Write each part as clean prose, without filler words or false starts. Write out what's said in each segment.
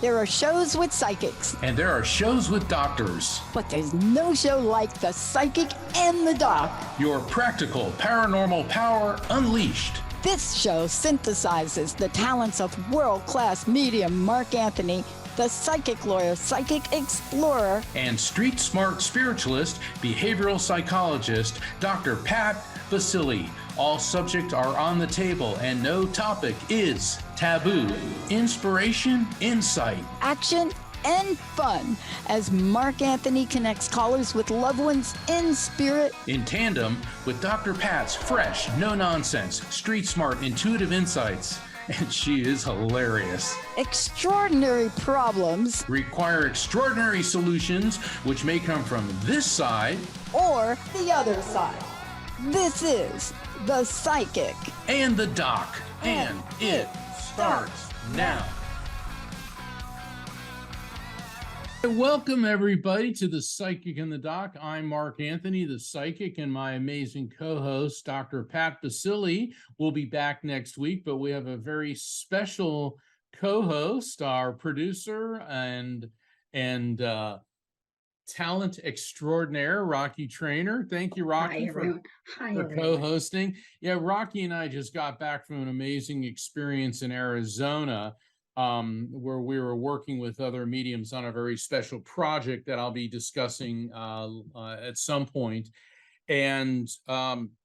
There are shows with psychics. And there are shows with doctors. But there's no show like The Psychic and the Doc. Your practical paranormal power unleashed. This show synthesizes the talents of world-class medium Mark Anthony, the psychic lawyer, psychic explorer, and street smart spiritualist, behavioral psychologist, Dr. Pat Baccili. All subjects are on the table and no topic is taboo. Inspiration, insight, action, and fun as Mark Anthony connects callers with loved ones in spirit, in tandem with Dr. Pat's fresh, no-nonsense, street smart, intuitive insights. And she is hilarious. Extraordinary problems require extraordinary solutions, which may come from this side or the other side. This is The Psychic and the Doc, and it starts now. Welcome, everybody, to The Psychic and the Doc. I'm Mark Anthony, the Psychic, and my amazing co-host, Dr. Pat Baccili, will be back next week, but we have a very special co-host, our producer and talent extraordinaire, Rocky Trainer. Thank you, Rocky, for co-hosting. Yeah, Rocky and I just got back from an amazing experience in Arizona, where we were working with other mediums on a very special project that I'll be discussing at some point. And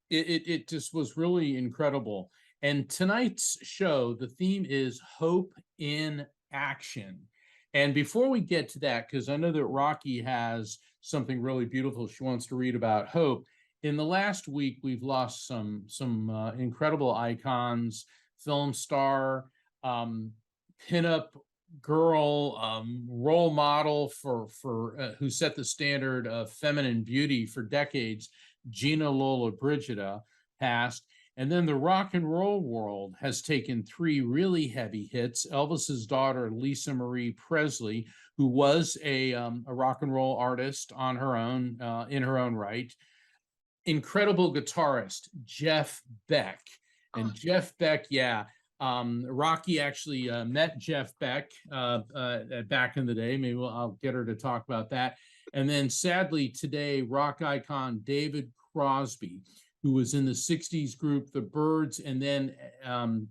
it just was really incredible. And tonight's show, the theme is Hope in Action. And before we get to that, because I know that Rocky has something really beautiful she wants to read about hope, in the last week, we've lost some incredible icons, film star, pinup girl, role model for who set the standard of feminine beauty for decades, Gina Lollobrigida, passed. And then the rock and roll world has taken three really heavy hits. Elvis's daughter, Lisa Marie Presley, who was a rock and roll artist on her own, in her own right. Incredible guitarist, Jeff Beck. And Jeff Beck, Rocky actually met Jeff Beck back in the day. Maybe I'll get her to talk about that. And then sadly today, rock icon David Crosby, who was in the 60s group The Byrds, and then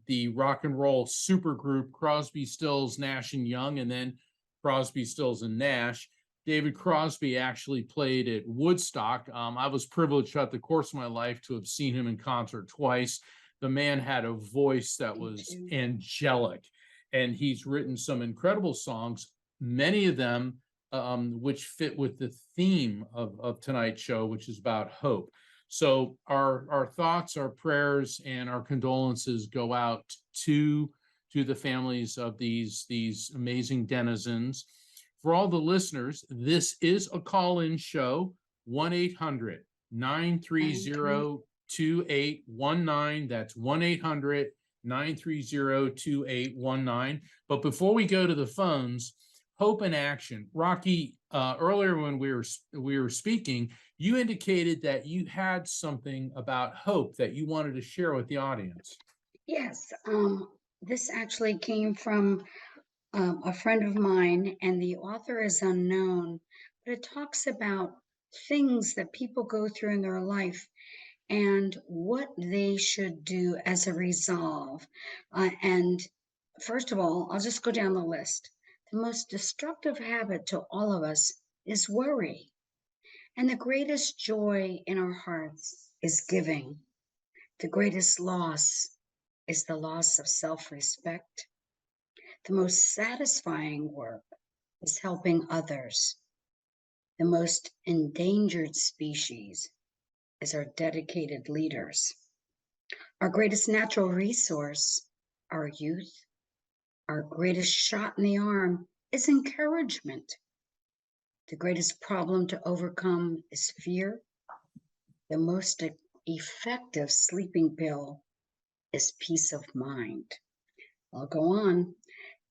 the rock and roll super group Crosby, Stills, Nash and Young, and then Crosby, Stills and Nash. David Crosby actually played at Woodstock. I was privileged throughout the course of my life to have seen him in concert twice. The man had a voice that was angelic, and he's written some incredible songs, many of them which fit with the theme of tonight's show, which is about hope. So our thoughts, our prayers, and our condolences go out to the families of these amazing denizens. For all the listeners, this is a call-in show, 1-800-930-2819. That's 1-800-930-2819. But before we go to the phones, hope in action. Rocky, earlier when we were speaking, you indicated that you had something about hope that you wanted to share with the audience. Yes, this actually came from a friend of mine, and the author is unknown, but it talks about things that people go through in their life and what they should do as a resolve. And first of all, I'll just go down the list. The most destructive habit to all of us is worry. And the greatest joy in our hearts is giving. The greatest loss is the loss of self-respect. The most satisfying work is helping others. The most endangered species is our dedicated leaders. Our greatest natural resource, our youth. Our greatest shot in the arm is encouragement. The greatest problem to overcome is fear. The most effective sleeping pill is peace of mind. I'll go on.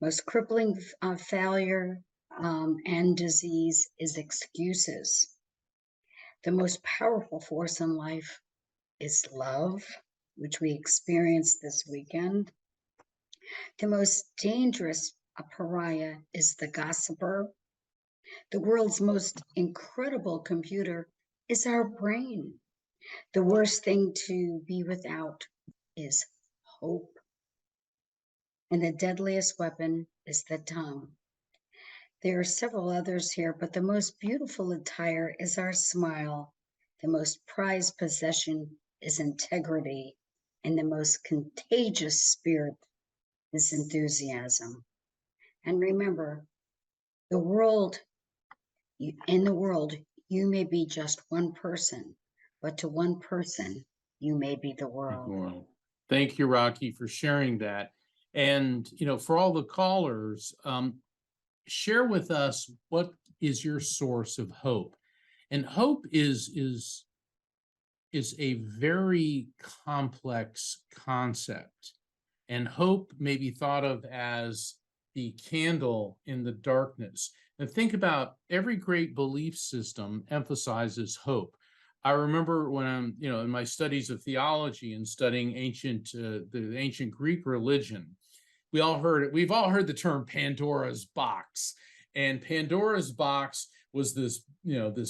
Most crippling failure and disease is excuses. The most powerful force in life is love, which we experienced this weekend. The most dangerous pariah is the gossiper. The world's most incredible computer is our brain. The worst thing to be without is hope. And the deadliest weapon is the tongue. There are several others here, but the most beautiful attire is our smile. The most prized possession is integrity. And the most contagious spirit is enthusiasm. And remember, in the world, you may be just one person, but to one person, you may be the world. Thank you, Rocky, for sharing that. And, for all the callers, share with us, what is your source of hope? And hope is a very complex concept. And hope may be thought of as the candle in the darkness. And think about, every great belief system emphasizes hope. I remember when I'm, in my studies of theology and studying the ancient Greek religion, we've all heard the term Pandora's box. And Pandora's box was this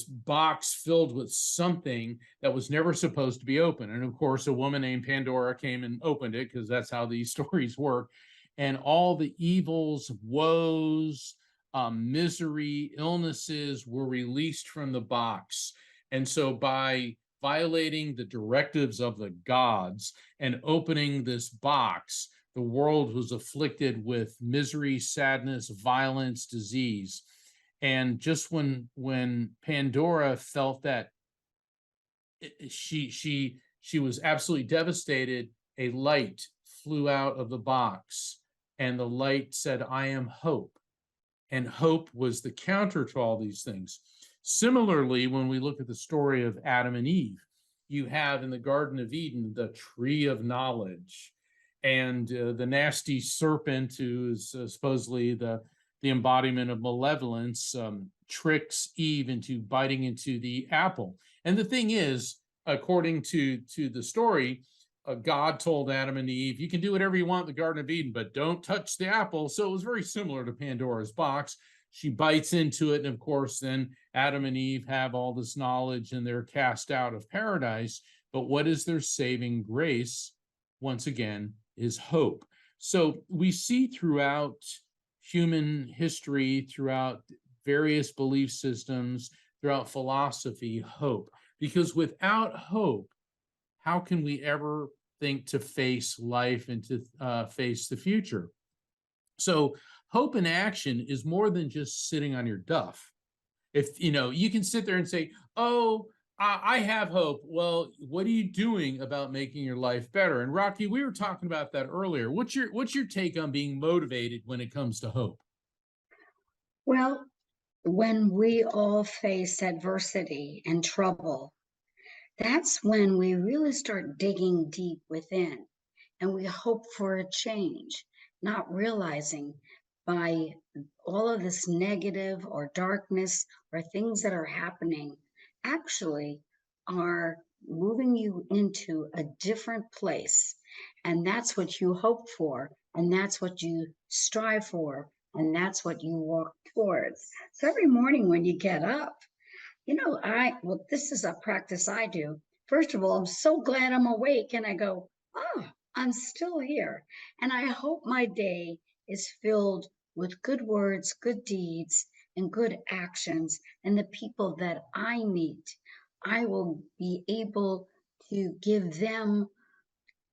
box filled with something that was never supposed to be open. And of course, a woman named Pandora came and opened it, because that's how these stories work. And all the evils, woes, misery, illnesses were released from the box. And so by violating the directives of the gods and opening this box, the world was afflicted with misery, sadness, violence, disease. And just when Pandora felt that she was absolutely devastated, a light flew out of the box, and the light said, "I am hope." And hope was the counter to all these things. Similarly, when we look at the story of Adam and Eve, you have in the Garden of Eden the tree of knowledge, and the nasty serpent, who is supposedly the embodiment of malevolence, tricks Eve into biting into the apple. And the thing is, according to the story, God told Adam and Eve, "You can do whatever you want in the Garden of Eden, but don't touch the apple." So it was very similar to Pandora's box. She bites into it, and of course, then Adam and Eve have all this knowledge, and they're cast out of paradise. But what is their saving grace? Once again, is hope. So we see throughout human history, throughout various belief systems, throughout philosophy, hope. Because without hope, how can we ever think to face life and to face the future? So hope in action is more than just sitting on your duff. If you can sit there and say, "Oh, I have hope." Well, what are you doing about making your life better? And Rocky, we were talking about that earlier. What's your take on being motivated when it comes to hope? Well, when we all face adversity and trouble, that's when we really start digging deep within, and we hope for a change, not realizing by all of this negative or darkness or things that are happening actually are moving you into a different place. And that's what you hope for, and that's what you strive for, and that's what you walk towards. So every morning when you get up, this is a practice I do. First of all, I'm so glad I'm awake, and I go, "Oh, I'm still here." And I hope my day is filled with good words, good deeds, and good actions. And the people that I meet, I will be able to give them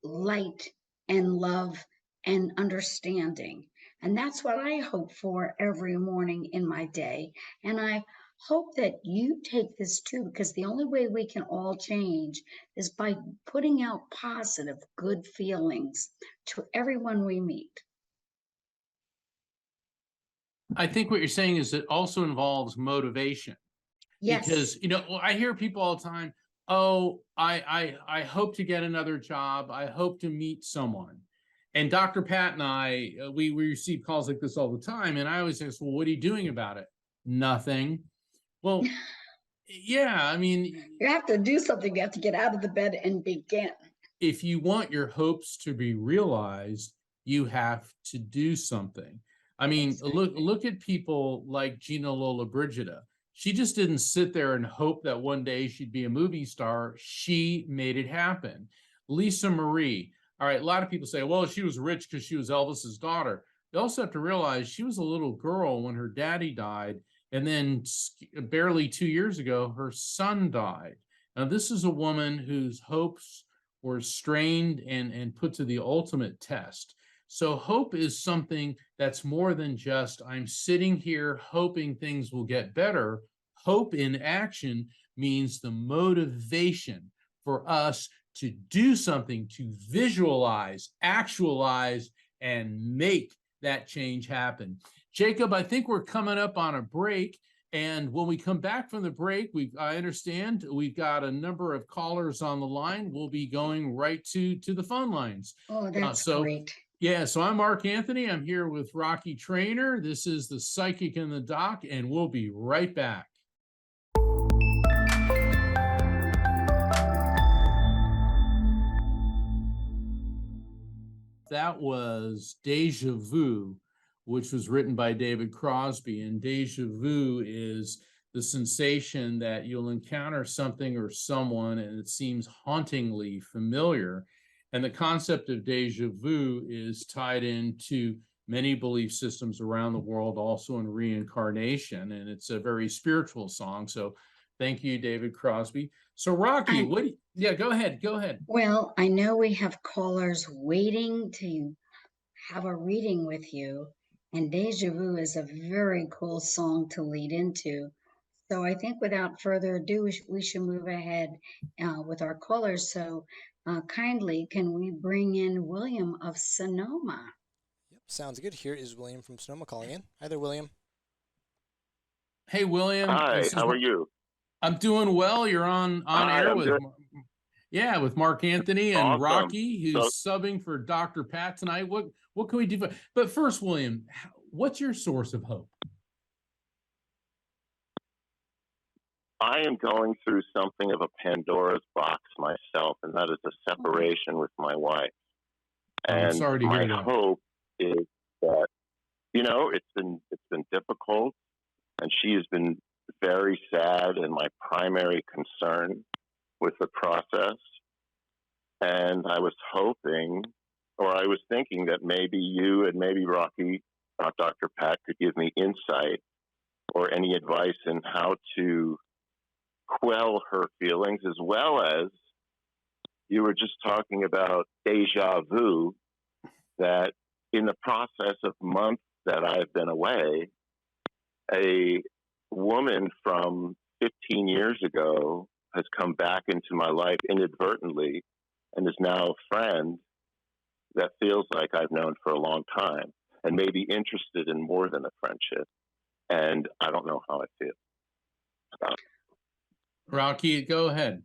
light and love and understanding. And that's what I hope for every morning in my day. And I hope that you take this too, because the only way we can all change is by putting out positive, good feelings to everyone we meet. I think what you're saying is it also involves motivation. Yes. Because, I hear people all the time, "Oh, I hope to get another job. I hope to meet someone." And Dr. Pat and I, we receive calls like this all the time. And I always ask, well, what are you doing about it? Nothing. Well, yeah, I mean, you have to do something. You have to get out of the bed and begin. If you want your hopes to be realized, you have to do something. I mean, Exactly. look at people like Gina Lollobrigida. She just didn't sit there and hope that one day she'd be a movie star. She made it happen. Lisa Marie. All right, a lot of people say, well, she was rich because she was Elvis's daughter. You also have to realize she was a little girl when her daddy died, and then barely 2 years ago, her son died. Now, this is a woman whose hopes were strained and put to the ultimate test. So hope is something that's more than just, I'm sitting here hoping things will get better. Hope in action means the motivation for us to do something, to visualize, actualize, and make that change happen. Jacob, I think we're coming up on a break. And when we come back from the break, I understand we've got a number of callers on the line. We'll be going right to the phone lines. Oh, that's great. Yeah, so I'm Mark Anthony. I'm here with Rocky Trainer. This is the Psychic in the Doc, and we'll be right back. That was Deja Vu, which was written by David Crosby. And deja vu is the sensation that you'll encounter something or someone and it seems hauntingly familiar. And the concept of deja vu is tied into many belief systems around the world, also in reincarnation. And it's a very spiritual song. So thank you, David Crosby. So Rocky, yeah, go ahead. Well, I know we have callers waiting to have a reading with you. And Deja Vu is a very cool song to lead into. So I think without further ado, we should move ahead with our callers. So kindly, can we bring in William of Sonoma? Yep, sounds good. Here is William from Sonoma calling in. Hi there, William. Hey, William. Hi, how are you? I'm doing well. You're on air with with Mark Anthony and awesome. Rocky, who's subbing for Dr. Pat tonight. What can we do? But first, William, what's your source of hope? I am going through something of a Pandora's box myself, and that is a separation with my wife. And I'm sorry to hear that. My hope is that, it's been difficult, and she has been very sad and my primary concern with the process. And I was hoping, or I was thinking that maybe you and maybe Rocky, Dr. Pat, could give me insight or any advice in how to quell her feelings, as well as you were just talking about deja vu, that in the process of months that I've been away, a woman from 15 years ago has come back into my life inadvertently and is now a friend that feels like I've known for a long time and may be interested in more than a friendship. And I don't know how I feel about it. Rocky, go ahead.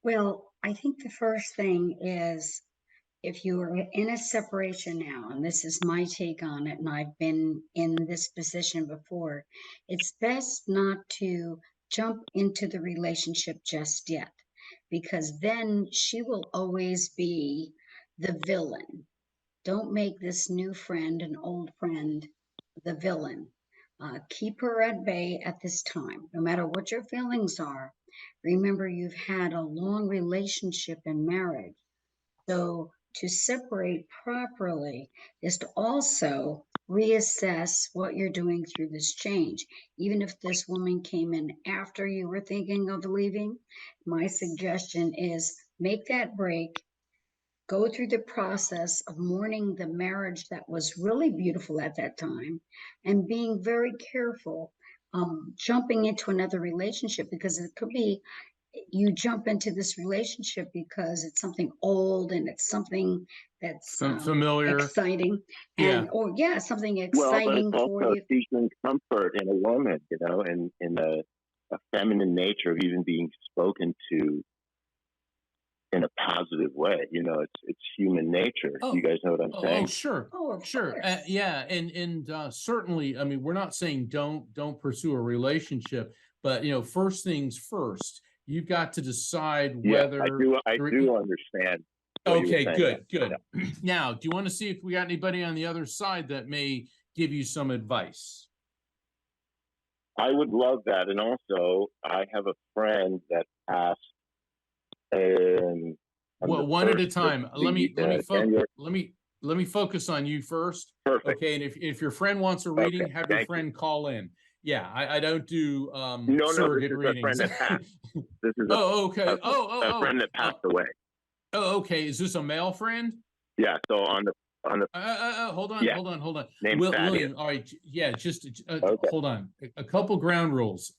Well, I think the first thing is, if you are in a separation now, and this is my take on it, and I've been in this position before, it's best not to jump into the relationship just yet, because then she will always be the villain. Don't make this new friend, an old friend, the villain. Keep her at bay at this time, no matter what your feelings are. Remember, you've had a long relationship and marriage. So to separate properly is to also reassess what you're doing through this change. Even if this woman came in after you were thinking of leaving, my suggestion is make that break, go through the process of mourning the marriage that was really beautiful at that time, and being very careful jumping into another relationship, because it could be you jump into this relationship because it's something old and it's something that's familiar, exciting, and something exciting for you. Seeking comfort in a woman, and in a feminine nature of even being spoken to in a positive way. You know, it's human nature. Oh, You guys know what I'm saying? sure. Oh, of Sure. course. Yeah. And certainly, I mean, we're not saying don't pursue a relationship, but first things first, you've got to decide Yeah, whether. I do understand what you were Okay, saying. good, Yeah. good. Now, do you want to see if we got anybody on the other side that may give you some advice? I would love that. And also, I have a friend that passed on Well, the one at a 1st of time. Let me January. let me focus on you first. Perfect. Okay, and if your friend wants a reading, Okay, have your thank you. friend call in. Yeah, I don't do No, this surrogate is a readings. friend that passed. This is Oh, okay. a friend that passed away. Oh, okay. Is this a male friend? Yeah. So on the Hold on, yeah, hold on, hold on. name's Thaddeus. William, all right, yeah, just Okay. hold on. A couple ground rules.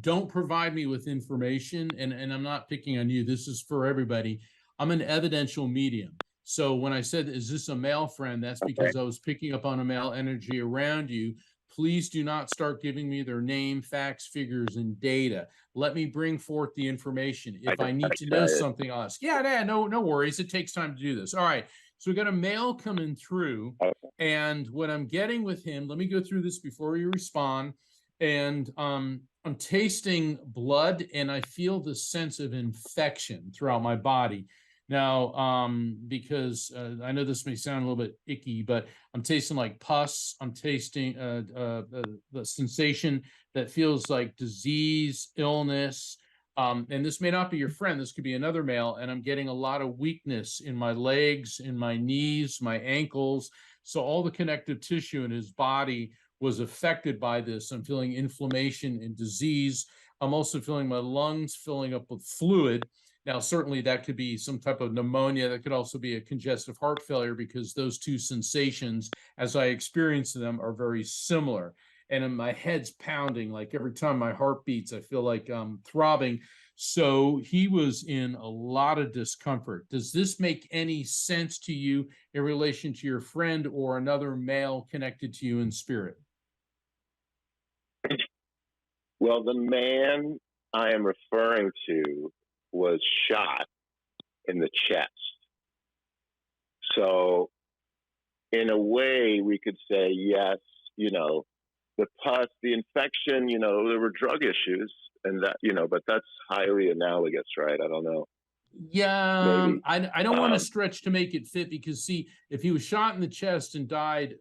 Don't provide me with information, and I'm not picking on you. This is for everybody. I'm an evidential medium. So when I said, is this a male friend? That's because I was picking up on a male energy around you. Please do not start giving me their name, facts, figures, and data. Let me bring forth the information. If I need to know something, I'll ask. Yeah, no worries. It takes time to do this. All right. So we got a male coming through, and what I'm getting with him, let me go through this before you respond. And I'm tasting blood, and I feel the sense of infection throughout my body. Now, because I know this may sound a little bit icky, but I'm tasting like pus. I'm tasting the sensation that feels like disease, illness. And this may not be your friend. This could be another male. And I'm getting a lot of weakness in my legs, in my knees, my ankles. So all the connective tissue in his body was affected by this. I'm feeling inflammation and disease. I'm also feeling my lungs filling up with fluid. Now, certainly that could be some type of pneumonia. That could also be a congestive heart failure, because those two sensations, as I experience them, are very similar. And my head's pounding, like every time my heart beats, I feel like I'm throbbing. So he was in a lot of discomfort. Does this make any sense to you in relation to your friend or another male connected to you in spirit? Well, the man I am referring to was shot in the chest. So, in a way, we could say, yes, the pus, the infection, there were drug issues, and that, but that's highly analogous, right? I don't know. Yeah, Maybe. I don't want to stretch to make it fit, because see, if he was shot in the chest and died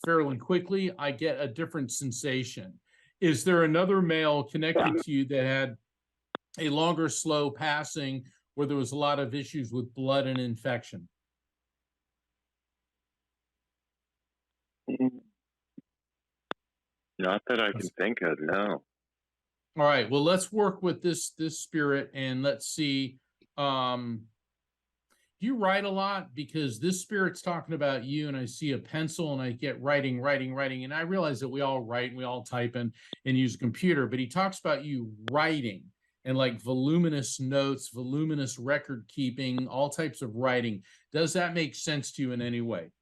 fairly quickly, I get a different sensation. Is there another male connected to you that had a longer, slow passing where there was a lot of issues with blood and infection? Not that I can think of, no. All right, well, let's work with this spirit, and let's see. Do you write a lot? Because this spirit's talking about you, and I see a pencil, and I get writing, and I realize that we all write and we all type and use a computer, but he talks about you writing and like voluminous notes, voluminous record keeping, all types of writing. Does that make sense to you in any way?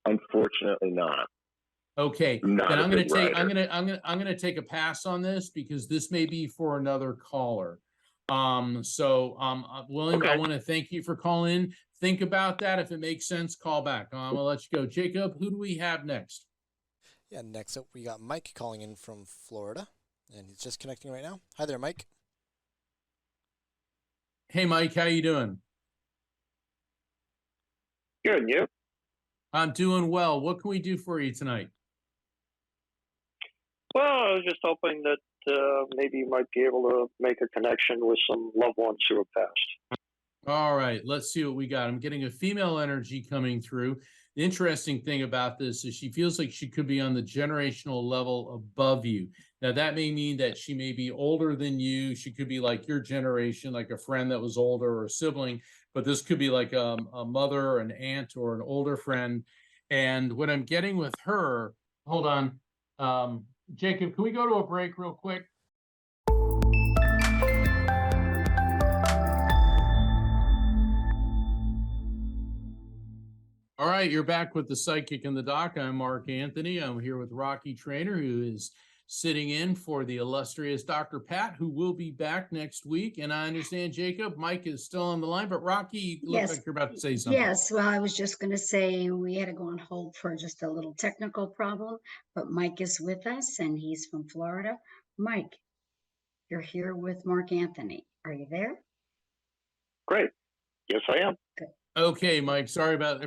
Unfortunately not. Okay, not then I'm a going good to take writer. I'm going to take a pass on this, because this may be for another caller. William, Okay. I want to thank you for calling in. Think about that. If it makes sense, call back. I'm gonna let you go. Jacob, who do we have next? Yeah, next up we got Mike calling in from Florida, and he's just connecting right now. Hi there, Mike. Hey, Mike, how you doing? Good, and you? I'm doing well. What can we do for you tonight? Well, I was just hoping that maybe you might be able to make a connection with some loved ones who have passed. All right, let's see what we got. I'm getting a female energy coming through. The interesting thing about this is she feels like she could be on the generational level above you. Now, that may mean that she may be older than you. She could be like your generation, like a friend that was older or a sibling, but this could be like a mother, an aunt, or an older friend. And what I'm getting with her, hold on. Jacob, can we go to a break real quick? All right, you're back with the Psychic and the Doc. I'm Mark Anthony. I'm here with Rocky Trainer, who is sitting in for the illustrious Dr. Pat, who will be back next week. And I understand, Jacob, Mike is still on the line, but Rocky, you look like you're about to say something. Yes, well, I was just going to say we had to go on hold for just a little technical problem, but Mike is with us and he's from Florida. Mike, you're here with Mark Anthony. Are you there? Great. Yes, I am. Good. Okay, Mike, sorry about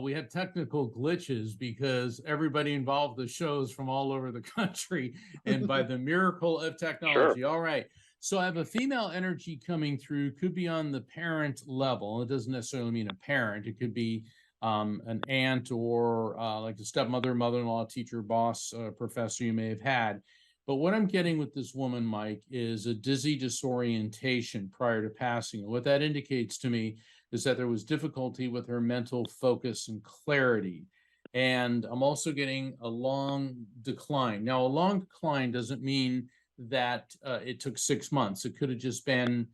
we had technical glitches because everybody involved in the shows from all over the country, and by the miracle of technology. Sure. All right. So I have a female energy coming through, could be on the parent level. It doesn't necessarily mean a parent. It could be an aunt or like a stepmother, mother-in-law, teacher, boss, professor you may have had. But what I'm getting with this woman, Mike, is a dizzy disorientation prior to passing. And what that indicates to me is that there was difficulty with her mental focus and clarity. And I'm also getting a long decline. Now, a long decline doesn't mean that it took 6 months. It could have just been,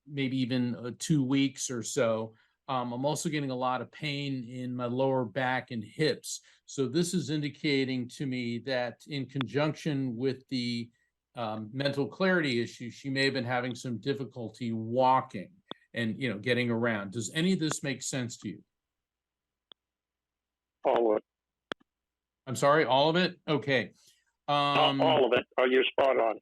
maybe even 2 weeks or so. I'm also getting a lot of pain in my lower back and hips. So this is indicating to me that in conjunction with the mental clarity issue, she may have been having some difficulty walking and, getting around. Does any of this make sense to you? All of it. I'm sorry, all of it? Okay. All of it. Oh, you're spot on.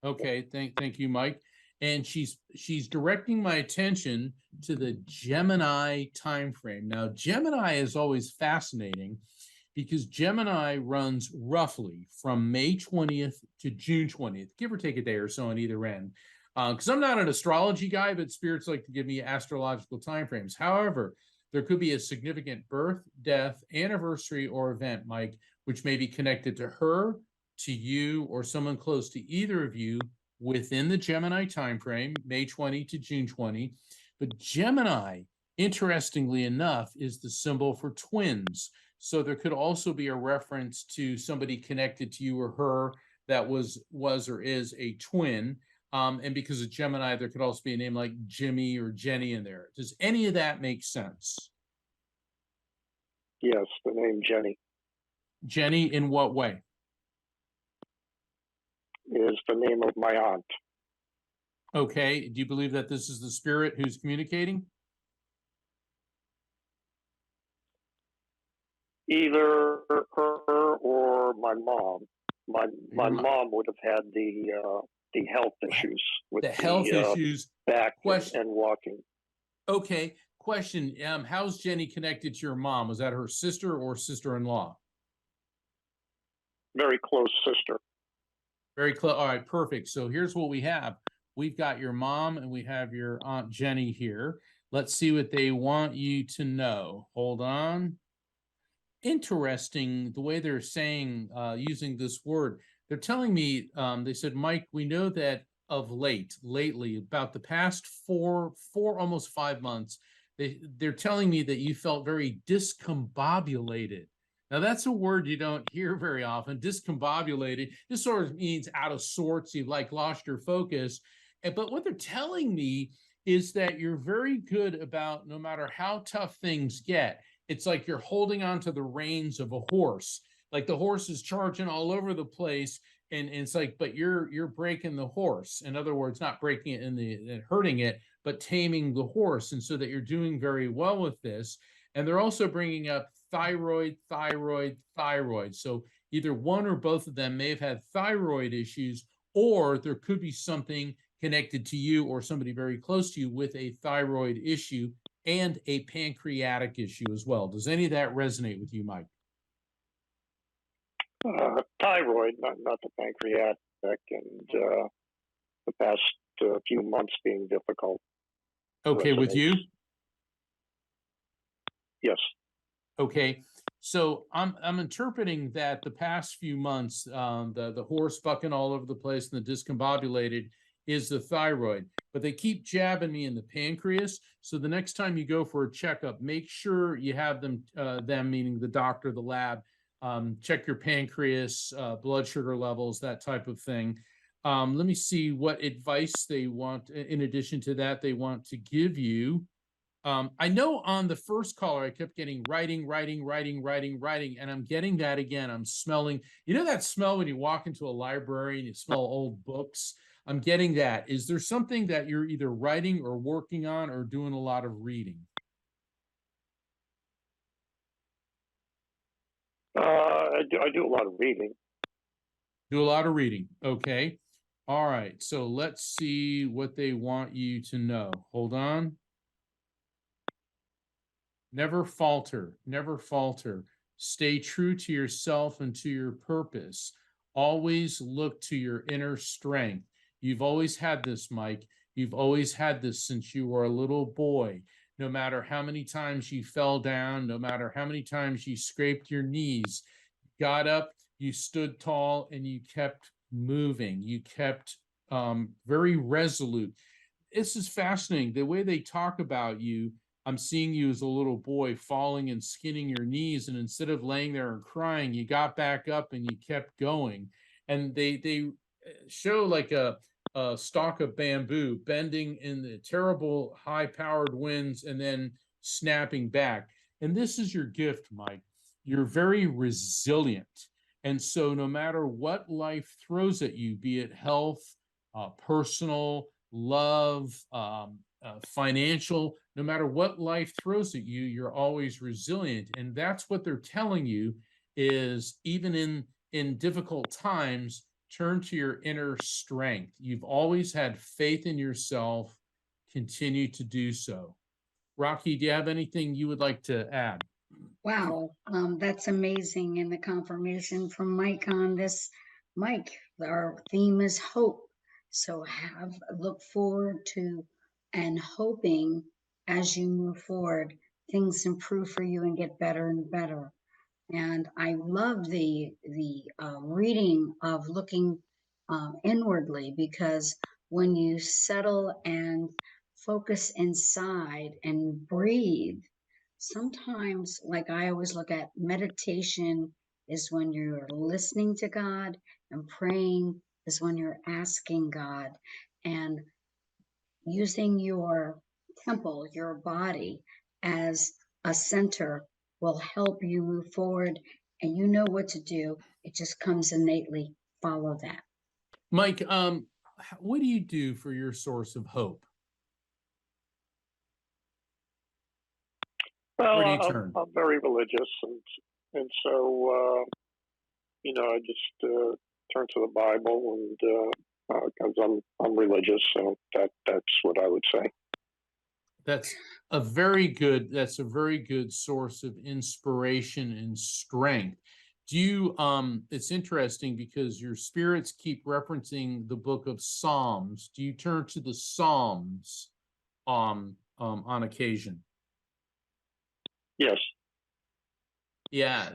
Okay, thank you, Mike. And she's directing my attention to the Gemini timeframe. Now, Gemini is always fascinating because Gemini runs roughly from May 20th to June 20th, give or take a day or so on either end. Because I'm not an astrology guy, but spirits like to give me astrological timeframes. However, there could be a significant birth, death, anniversary, or event, Mike, which may be connected to her, to you, or someone close to either of you within the Gemini timeframe, May 20 to June 20. But Gemini, interestingly enough, is the symbol for twins. So there could also be a reference to somebody connected to you or her that was or is a twin. And because of Gemini, there could also be a name like Jimmy or Jenny in there. Does any of that make sense? Yes, the name Jenny. Jenny, in what way? Is the name of my aunt. Okay. Do you believe that this is the spirit who's communicating? Either her or my mom. My mom would have had the health issues with the health issues, back and walking. Okay. Question. How's Jenny connected to your mom? Was that her sister or sister-in-law? Very close sister. Very close. All right, perfect. So here's what we have. We've got your mom and we have your Aunt Jenny here. Let's see what they want you to know. Hold on. Interesting the way they're saying, using this word. They're telling me, they said, Mike, we know that of lately, about the past four, almost 5 months, they're telling me that you felt very discombobulated. Now, that's a word you don't hear very often, discombobulated. This sort of means out of sorts, you've like lost your focus. But what they're telling me is that you're very good about, no matter how tough things get, it's like you're holding on to the reins of a horse. Like the horse is charging all over the place, and it's like, but you're breaking the horse. In other words, not breaking it and hurting it, but taming the horse. And so that you're doing very well with this. And they're also bringing up thyroid. So either one or both of them may have had thyroid issues, or there could be something connected to you or somebody very close to you with a thyroid issue and a pancreatic issue as well. Does any of that resonate with you, Mike? Thyroid, not the pancreatic, and the past few months being difficult. Okay, resonates. With you? Yes. Okay, so I'm interpreting that the past few months, the horse bucking all over the place and the discombobulated is the thyroid, but they keep jabbing me in the pancreas. So the next time you go for a checkup, make sure you have them meaning the doctor, the lab, check your pancreas, blood sugar levels, that type of thing. Let me see what advice they want. In addition to that, they want to give you. I know on the first caller, I kept getting writing, and I'm getting that again. I'm smelling, that smell when you walk into a library and you smell old books. I'm getting that. Is there something that you're either writing or working on or doing a lot of reading? I do a lot of reading. Do a lot of reading. Okay. All right. So let's see what they want you to know. Hold on. Never falter. Never falter. Stay true to yourself and to your purpose. Always look to your inner strength. You've always had this, Mike. You've always had this since you were a little boy. No matter how many times you fell down, no matter how many times you scraped your knees, got up, you stood tall, and you kept moving. You kept very resolute. This is fascinating. The way they talk about you, I'm seeing you as a little boy falling and skinning your knees, and instead of laying there and crying, you got back up and you kept going. And they show like a stalk of bamboo bending in the terrible high-powered winds and then snapping back. And this is your gift, Mike. You're very resilient. And so no matter what life throws at you, be it health, personal, love, financial, no matter what life throws at you, you're always resilient. And that's what they're telling you is even in difficult times, turn to your inner strength. You've always had faith in yourself. Continue to do so. Rocky, do you have anything you would like to add? Wow, that's amazing. And the confirmation from Mike on this. Mike, our theme is hope. So look forward to and hoping as you move forward, things improve for you and get better and better. And I love the reading of looking inwardly, because when you settle and focus inside and breathe, sometimes, like I always look at meditation is when you're listening to God, and praying is when you're asking God, and using your temple, your body as a center will help you move forward, and you know what to do. It just comes innately. Follow that. Mike, what do you do for your source of hope? Well, Where do you turn? I'm very religious, and so I just turn to the Bible, and because I'm religious, so that's what I would say. That's a very good source of inspiration and strength. Do you it's interesting because your spirits keep referencing the book of Psalms. Do you turn to the Psalms on occasion? Yes. Yeah,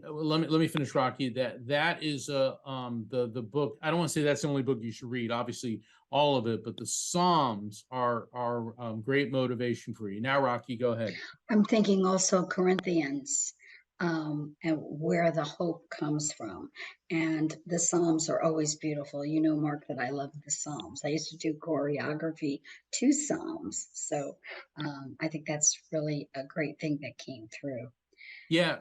let me finish, Rocky. That is the book. I don't want to say that's the only book you should read, obviously all of it, but the Psalms are great motivation for you. Now, Rocky, go ahead. I'm thinking also Corinthians, and where the hope comes from. And the Psalms are always beautiful. You know, Mark, that I love the Psalms. I used to do choreography to Psalms. So I think that's really a great thing that came through. Yeah,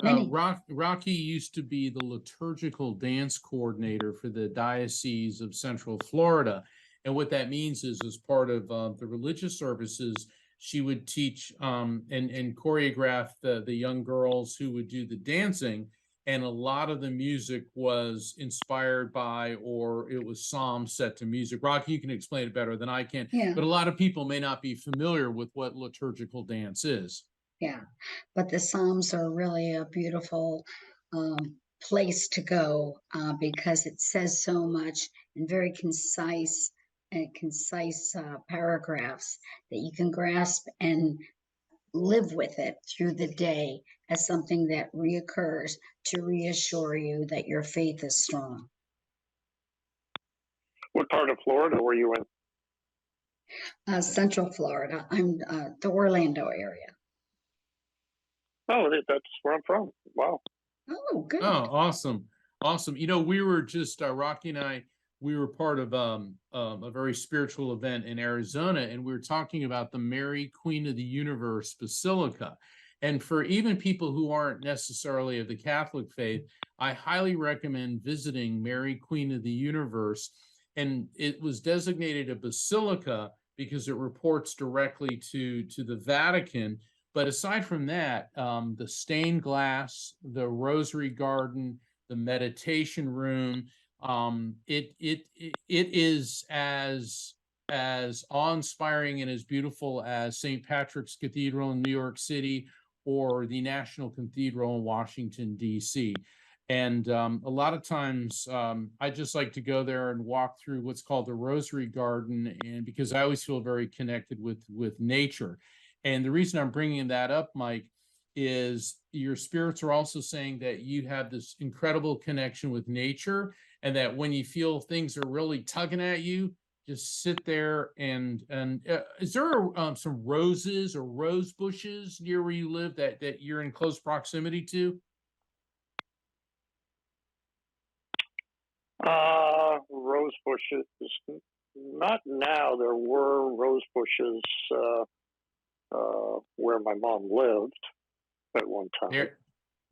Rocky used to be the liturgical dance coordinator for the Diocese of Central Florida. And what that means is, as part of the religious services, she would teach and choreograph the young girls who would do the dancing. And a lot of the music was inspired by, or it was psalms set to music. Rocky, you can explain it better than I can. Yeah. But a lot of people may not be familiar with what liturgical dance is. Yeah, but the Psalms are really a beautiful place to go, because it says so much in very concise paragraphs that you can grasp and live with it through the day as something that reoccurs to reassure you that your faith is strong. What part of Florida were you in? Central Florida. I'm the Orlando area. Oh, that's where I'm from. Wow. Oh, good. Oh, awesome. Awesome. We were just, Rocky and I we were part of a very spiritual event in Arizona, and we were talking about the Mary Queen of the Universe Basilica. And for even people who aren't necessarily of the Catholic faith, I highly recommend visiting Mary Queen of the Universe. And it was designated a basilica because it reports directly to the Vatican. But aside from that, the stained glass, the rosary garden, the meditation room, it is as awe-inspiring and as beautiful as St. Patrick's Cathedral in New York City or the National Cathedral in Washington, D.C. And a lot of times I just like to go there and walk through what's called the Rosary Garden, and because I always feel very connected with nature. And the reason I'm bringing that up, Mike, is your spirits are also saying that you have this incredible connection with nature, and that when you feel things are really tugging at you, just sit there and is there some roses or rose bushes near where you live that you're in close proximity to? Rose bushes, not now. There were rose bushes where my mom lived at one time.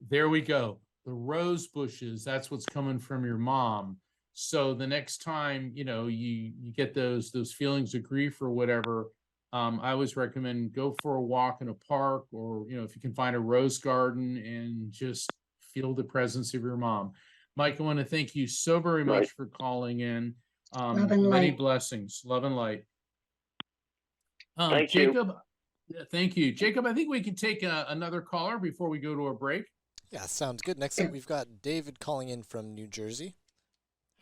There we go. The rose bushes, that's what's coming from your mom. So the next time, you get those feelings of grief or whatever, I always recommend go for a walk in a park, or, if you can find a rose garden, and just feel the presence of your mom. Mike, I want to thank you so very much for calling in. Love and Many light. blessings. Love and light. Thank Jacob, thank you. Jacob, I think we can take another caller before we go to a break. Yeah, sounds good. Next up, we've got David calling in from New Jersey.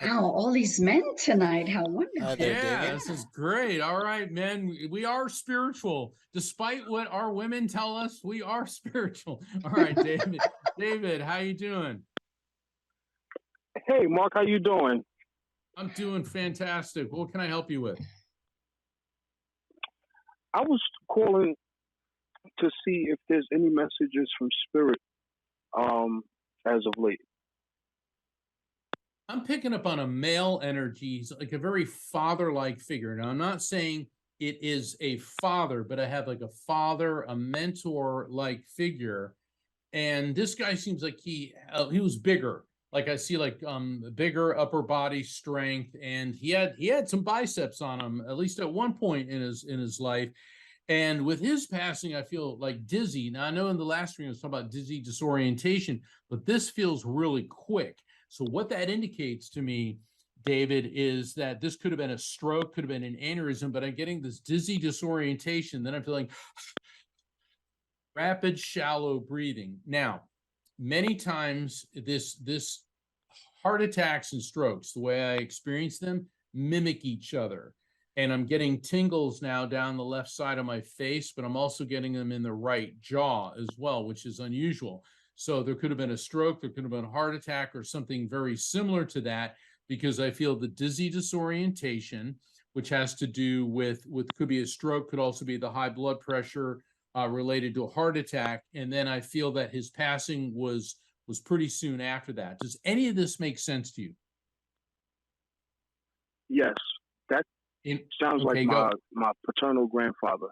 Wow, all these men tonight. How wonderful. Hi there, Yeah, David. this is great. All right, men, we are spiritual. Despite what our women tell us, we are spiritual. All right, David. David, how you doing? Hey, Mark, how you doing? I'm doing fantastic. What can I help you with? I was calling to see if there's any messages from Spirit as of late. I'm picking up on a male energy. He's like a very father-like figure. Now, I'm not saying it is a father, but I have like a father, a mentor-like figure. And this guy seems like he was bigger. Like I see like bigger upper body strength, and he had some biceps on him, at least at one point in his life. And with his passing, I feel like dizzy. Now, I know in the last stream I was talking about dizzy disorientation, but this feels really quick. So what that indicates to me, David, is that this could have been a stroke, could have been an aneurysm, but I'm getting this dizzy disorientation. Then I'm feeling rapid, shallow breathing. Now, many times this heart attacks and strokes, the way I experience them, mimic each other. And I'm getting tingles now down the left side of my face, but I'm also getting them in the right jaw as well, which is unusual. So there could have been a stroke, there could have been a heart attack, or something very similar to that, because I feel the dizzy disorientation, which has to do with could be a stroke, could also be the high blood pressure related to a heart attack. And then I feel that his passing was pretty soon after that. Does any of this make sense to you? Yes, that sounds okay, like my paternal grandfather.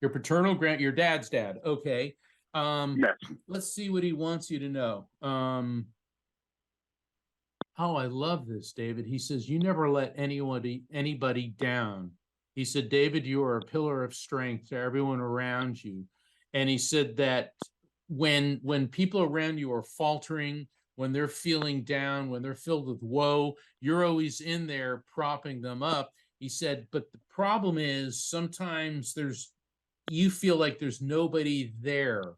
Your dad's dad. Okay. Yes. Let's see what he wants you to know. Oh, I love this, David. He says, you never let anybody down. He said, David, you are a pillar of strength to everyone around you. And he said that when people around you are faltering, when they're feeling down, when they're filled with woe, you're always in there propping them up. He said, but the problem is sometimes you feel like there's nobody there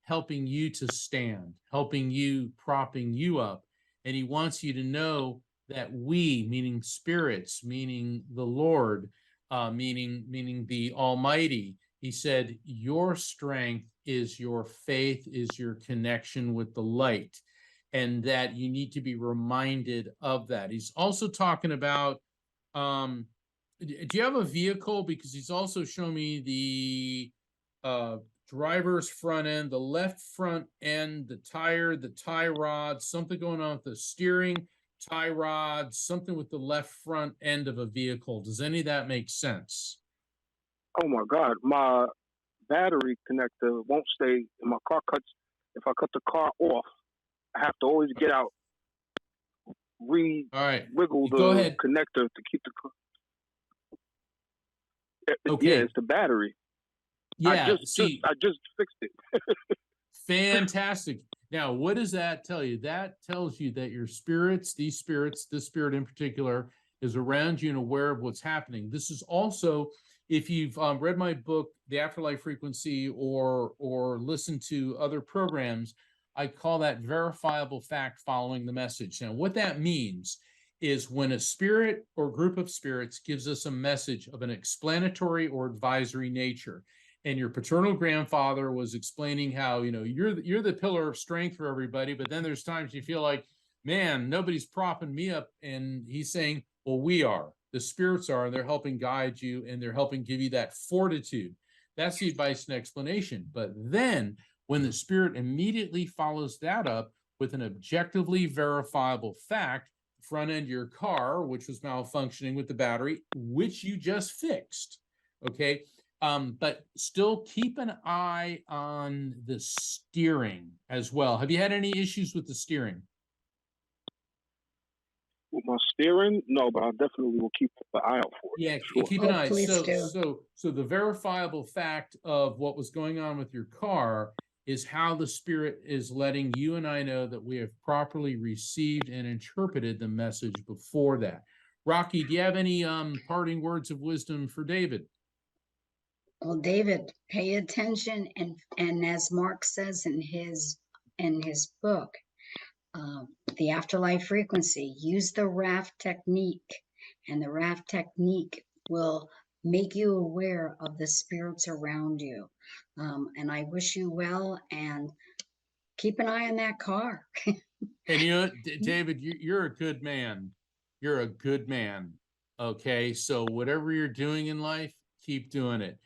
helping you to stand, helping you, propping you up. And he wants you to know that we, meaning spirits, meaning the Lord, meaning the Almighty, he said, your strength is your faith, is your connection with the light, and that you need to be reminded of that. He's also talking about, do you have a vehicle? Because he's also shown me the driver's front end, the left front end, the tire, the tie rod, something going on with the steering. tie rods, something with the left front end of a vehicle. Does any of that make sense? Oh my God, my battery connector won't stay. My car cuts. If I cut the car off, I have to always get out, All right. wiggle Go the ahead. connector to keep the car. Okay. Yeah, it's the battery. Yeah. I just fixed it. Fantastic. Now, what does that tell you? That tells you that your spirits, this spirit in particular, is around you and aware of what's happening. This is also, if you've read my book, The Afterlife Frequency, or listened to other programs, I call that verifiable fact following the message. Now, what that means is when a spirit or group of spirits gives us a message of an explanatory or advisory nature, and your paternal grandfather was explaining how, you're the pillar of strength for everybody, but then there's times you feel like, man, nobody's propping me up, and he's saying, well, we are, the spirits are, and they're helping guide you, and they're helping give you that fortitude. That's the advice and explanation. But then when the spirit immediately follows that up with an objectively verifiable fact, front end of your car, which was malfunctioning with the battery, which you just fixed, okay? But still keep an eye on the steering as well. Have you had any issues with the steering? With my steering, no, but I definitely will keep an eye out for it. Yeah, Sure. keep an eye. Please do. So the verifiable fact of what was going on with your car is how the spirit is letting you and I know that we have properly received and interpreted the message before that. Rocky, do you have any parting words of wisdom for David? Well, David, pay attention, and as Mark says in his book, The Afterlife Frequency, use the raft technique, and the raft technique will make you aware of the spirits around you. And I wish you well, and keep an eye on that car. And David, you're a good man. You're a good man. Okay, so whatever you're doing in life, keep doing it.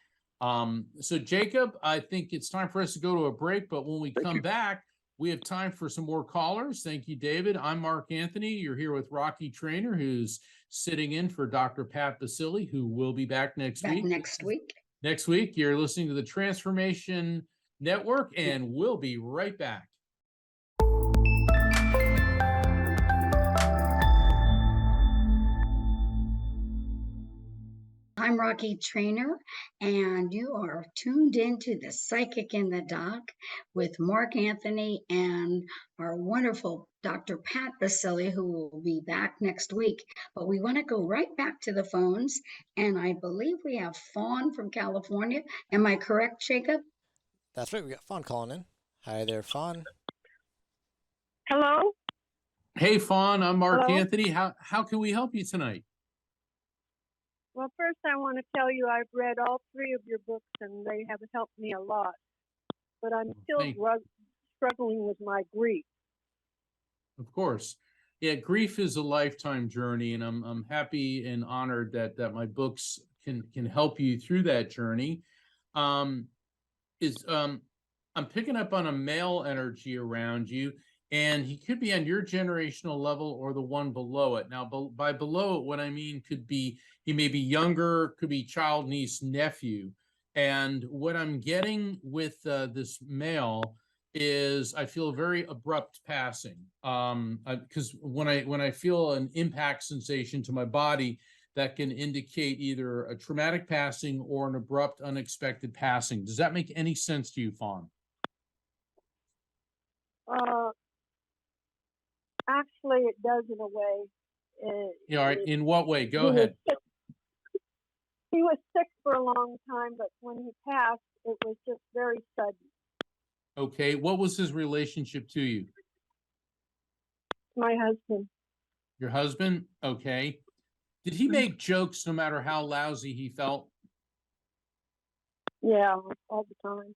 So Jacob, I think it's time for us to go to a break, but when we come back, we have time for some more callers. Thank you, David. I'm Mark Anthony. You're here with Rocky Trainer, who's sitting in for Dr. Pat Baccili, who will be back next week. Next week, you're listening to the Transformation Network, and we'll be right back. I'm Rocky Trainer, and you are tuned into the Psychic in the Doc with Mark Anthony and our wonderful Dr. Pat Baccili, who will be back next week. But we want to go right back to the phones, and I believe we have Fawn from California. Am I correct, Jacob? That's right. We got Fawn calling in. Hi there, Fawn. Hello? Hey, Fawn, I'm Mark Hello? Anthony. How can we help you tonight? Well, first I want to tell you I've read all 3 of your books and they have helped me a lot. But I'm still struggling with my grief. Of course. Yeah, grief is a lifetime journey, and I'm happy and honored that my books can help you through that journey. I'm picking up on a male energy around you, and he could be on your generational level or the one below it. Now, by below it, what I mean could be he may be younger, could be child, niece, nephew. And what I'm getting with this male is I feel a very abrupt passing. Because when I feel an impact sensation to my body, that can indicate either a traumatic passing or an abrupt, unexpected passing. Does that make any sense to you, Fawn? Actually, it does in a way. All right. In what way? Go ahead. He was sick for a long time, but when he passed, it was just very sudden. Okay. What was his relationship to you? My husband. Your husband? Okay. Did he make jokes no matter how lousy he felt? Yeah, all the time.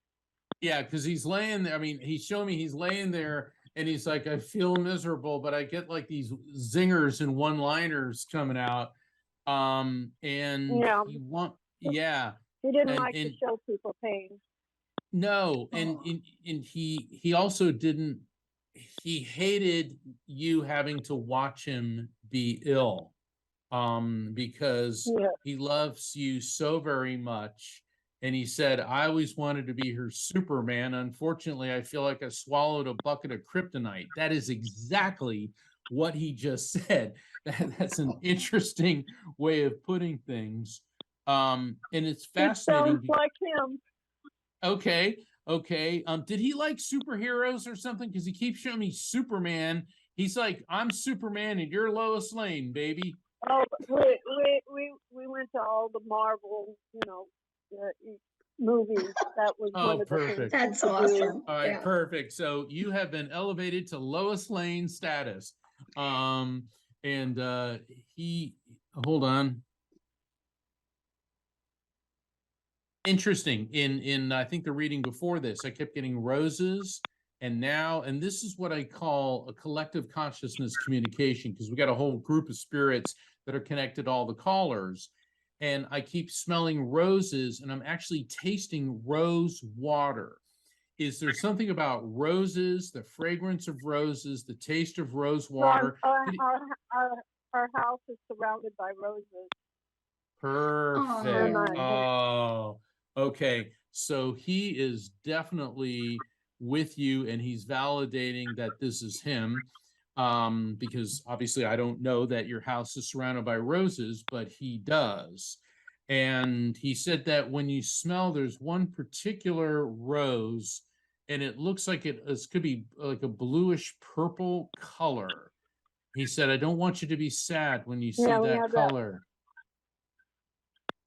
Yeah, because he's laying there. I mean, he's showing me he's laying there and he's like, I feel miserable, but I get like these zingers and one-liners coming out. And yeah. He didn't like to show people pain. No, and he also didn't he hated you having to watch him be ill, because he loves you so very much. And he said, I always wanted to be her Superman. Unfortunately, I feel like I swallowed a bucket of kryptonite. That is exactly what he just said. That's an interesting way of putting things. And it's fascinating. It sounds like him. Okay. Okay. Did he like superheroes or something? Because he keeps showing me Superman. He's like, I'm Superman and you're Lois Lane, baby. Oh, we went to all the Marvel, movies. That was one of perfect. the things. That's awesome. All right, perfect. So you have been elevated to Lois Lane status. And he, hold on. Interesting. In I think the reading before this, I kept getting roses, and this is what I call a collective consciousness communication, because we got a whole group of spirits that are connected to all the callers, and I keep smelling roses, and I'm actually tasting rose water. Is there something about roses, the fragrance of roses, the taste of rose water? Our house is surrounded by roses. Perfect. Oh, okay. So he is definitely with you, and he's validating that this is him. Because obviously I don't know that your house is surrounded by roses, but he does. And he said that when you smell, there's one particular rose, and it looks like it could be like a bluish purple color. He said, I don't want you to be sad when you see that color.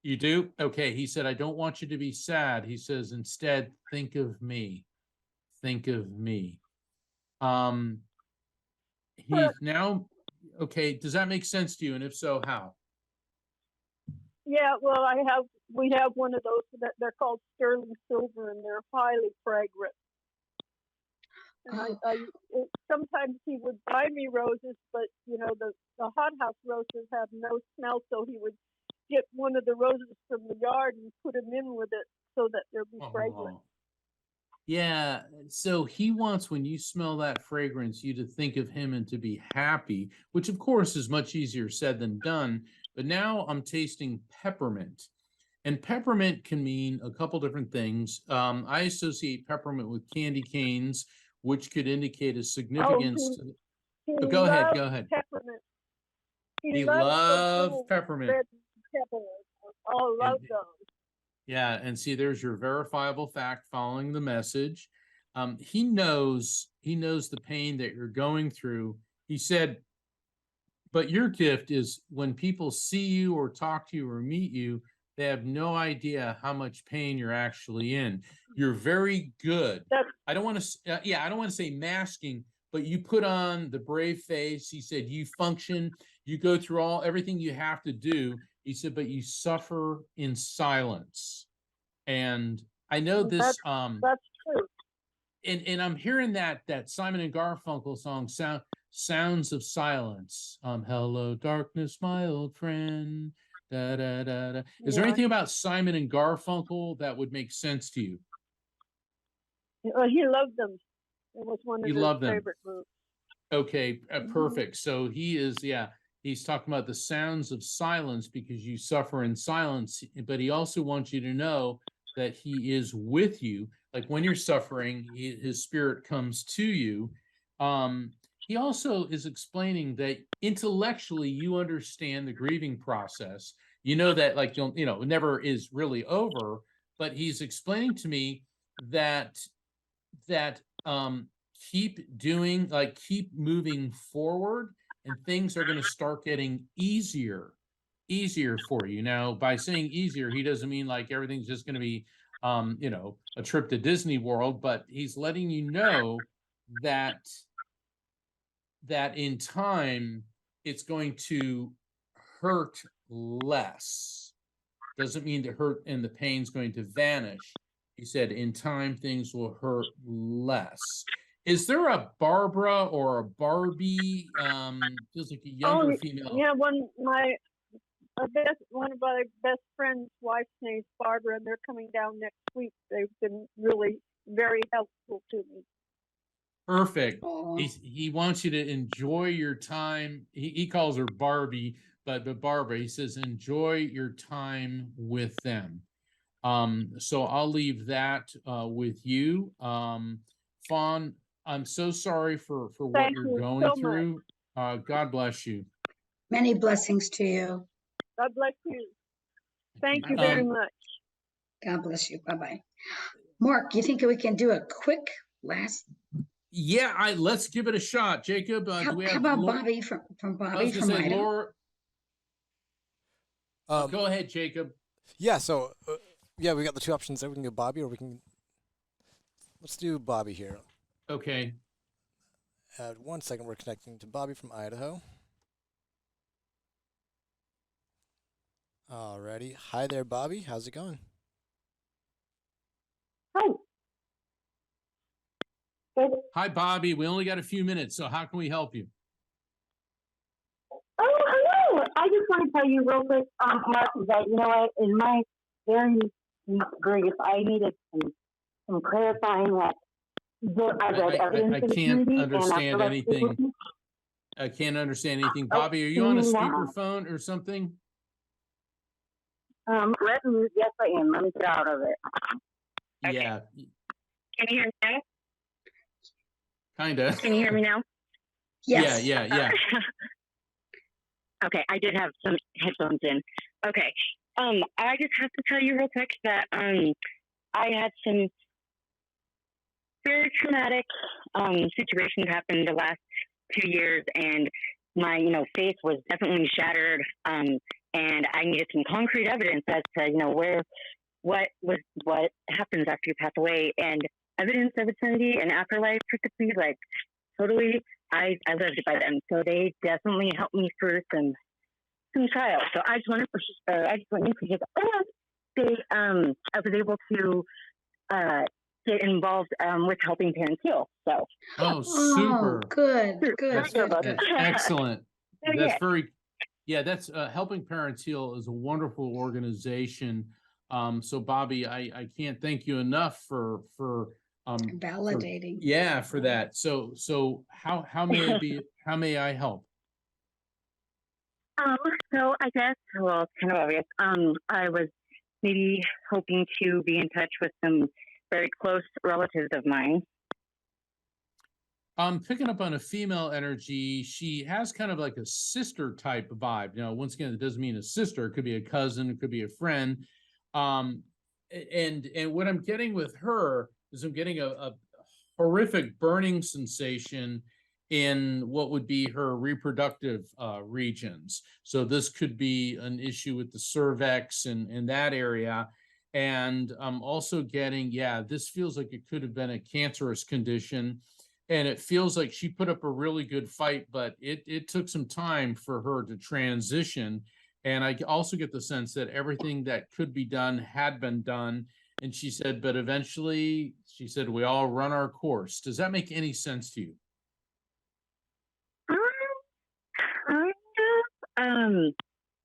You do? Okay. He said, I don't want you to be sad. He says, instead, think of me. Think of me. He's now, okay. Does that make sense to you? And if so, how? Yeah, well, we have one of those that they're called sterling silver, and they're highly fragrant. And sometimes he would buy me roses, but the hothouse roses have no smell, so he would get one of the roses from the yard and put them in with it so that they'll be fragrant. Yeah, so he wants, when you smell that fragrance, you to think of him and to be happy, which of course is much easier said than done. But now I'm tasting peppermint, and peppermint can mean a couple different things. I associate peppermint with candy canes, which could indicate a significance. Go ahead. Peppermint. He loves peppermint. Red peppermint. Oh, love those. Yeah, and see, there's your verifiable fact following the message. He knows the pain that you're going through. He said, but your gift is when people see you or talk to you or meet you, they have no idea how much pain you're actually in. You're very good. I don't want to say masking, but you put on the brave face. He said, you function, you go through everything you have to do. He said, but you suffer in silence. And I know this, that's true. And I'm hearing that Simon and Garfunkel song, Sounds of Silence. Hello, darkness, my old friend. Da, da, da, da. Is there anything about Simon and Garfunkel that would make sense to you? He loved them. It was one of his favorite groups. Okay, perfect. So he's talking about the sounds of silence because you suffer in silence, but he also wants you to know that he is with you. Like when you're suffering, his spirit comes to you. He also is explaining that intellectually you understand the grieving process. You know that it never is really over, but he's explaining to me that keep moving forward, and things are going to start getting easier for you. Now, by saying easier, he doesn't mean like everything's just going to be a trip to Disney World, but he's letting you know that in time it's going to hurt less. Doesn't mean the hurt and the pain's going to vanish. He said in time things will hurt less. Is there a Barbara or a Barbie? Feels like a younger female. Yeah, one of my best friend's wife's name's Barbara, and they're coming down next week. They've been really very helpful to me. Perfect. Aw. He wants you to enjoy your time. He calls her Barbie, but Barbara, he says, enjoy your time with them. So I'll leave that with you. Fawn, I'm so sorry for what Thank you're you going so much. through. God bless you. Many blessings to you. God bless you. Thank you very much. God bless you. Bye-bye. Mark, you think we can do a quick last? Yeah, let's give it a shot. Jacob, do we have How about Laura? Bobby from I Bobby was gonna from say, Idaho? Laura. Go ahead, Jacob. Yeah, so yeah, we got the two options there. We can go Bobby, or we can let's do Bobby here. Okay. 1 second, we're connecting to Bobby from Idaho. Alrighty. Hi there, Bobby. How's it going? Hi. Good. Hi, Bobby. We only got a few minutes, so how can we help you? Oh, hello. I just want to tell you real quick, Mark, that, you know what, in my very brief, I needed some clarifying that I read evidence I in the can't community, understand and anything. I can't understand anything. Oh, Bobby, are you can on a you now? speakerphone or something? Yes, I am. Let me get out of it. Okay. Yeah, Can you hear me now? kinda. Can you hear me now? Yes. Yeah. Okay, I did have some headphones in. Okay. I just have to tell you real quick that I had some very traumatic situations happen the last 2 years, and my faith was definitely shattered, and I needed some concrete evidence as to what happens after you pass away, and evidence of eternity and afterlife, particularly, like, totally, I lived by them, so they definitely helped me through some trials. So I just wanted to I was able to get involved with helping parents heal. So Super. Good. That's excellent. So, That's very, that's Helping Parents Heal is a wonderful organization. So Bobby, I can't thank you enough for Validating. for that. So how may I help? So I guess, well, it's kind of obvious. I was maybe hoping to be in touch with some very close relatives of mine. Picking up on a female energy, she has kind of like a sister type vibe. Once again, it doesn't mean a sister. It could be a cousin. It could be a friend. And what I'm getting with her is I'm getting a horrific burning sensation in what would be her reproductive regions. So this could be an issue with the cervix and in that area. And I'm also getting, this feels like it could have been a cancerous condition. And it feels like she put up a really good fight, but it took some time for her to transition. And I also get the sense that everything that could be done had been done. And she said, but eventually, she said, we all run our course. Does that make any sense to you?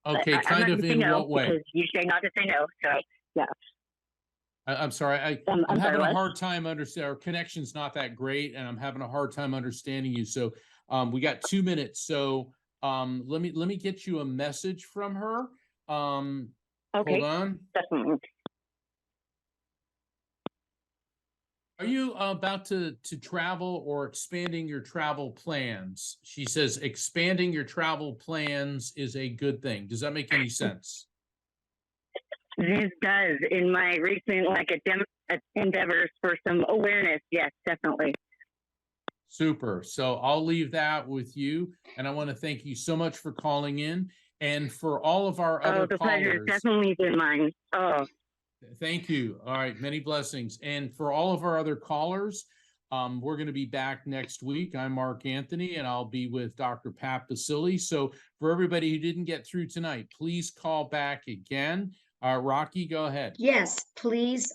Okay, kind of in what way? Because you say not to say no, so yeah. I'm sorry, I'm having a hard time understanding. Our connection's not that great, and I'm having a hard time understanding you. So we got 2 minutes. So let me get you a message from her. Okay. Hold on. Definitely. Are you about to travel or expanding your travel plans? She says expanding your travel plans is a good thing. Does that make any sense? This does. In my recent endeavors for some awareness, yes, definitely. Super. So I'll leave that with you. And I want to thank you so much for calling in. And for all of our other the callers. pleasure has definitely been mine. Oh. Thank you. All right. Many blessings. And for all of our other callers, we're going to be back next week. I'm Mark Anthony, and I'll be with Dr. Pat Baccili. So for everybody who didn't get through tonight, please call back again. Rocky, go ahead. Yes, please,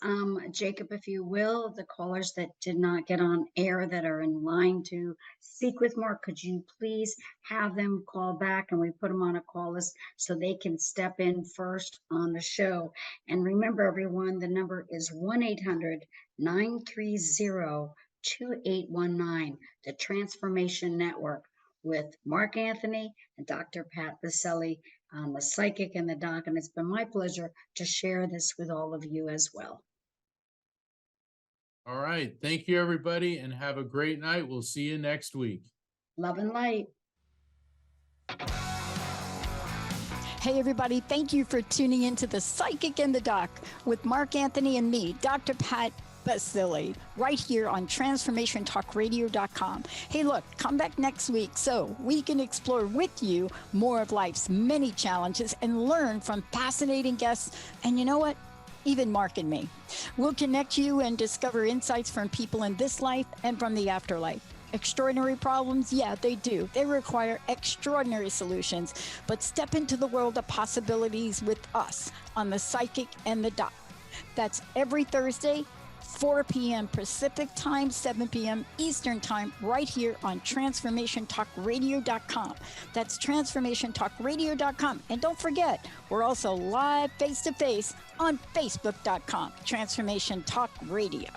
Jacob, if you will, the callers that did not get on air that are in line to speak with Mark, could you please have them call back and we put them on a call list so they can step in first on the show. And remember, everyone, the number is 1-800-930 2819, the Transformation Network, with Mark Anthony and Dr. Pat Baccili, the psychic and the doc. And it's been my pleasure to share this with all of you as well. All right. Thank you, everybody, and have a great night. We'll see you next week. Love and light. Hey, everybody. Thank you for tuning into The Psychic and the Doc with Mark Anthony and me, Dr. Pat Baccili, right here on TransformationTalkRadio.com. Hey, look, come back next week so we can explore with you more of life's many challenges and learn from fascinating guests. And you know what? Even Mark and me. We'll connect you and discover insights from people in this life and from the afterlife. Extraordinary problems? Yeah, they do. They require extraordinary solutions. But step into the world of possibilities with us on The Psychic and the Doc. That's every Thursday, 4 p.m. Pacific Time, 7 p.m. Eastern Time, right here on TransformationTalkRadio.com. That's TransformationTalkRadio.com. And don't forget, we're also live face-to-face on Facebook.com, Transformation Talk Radio.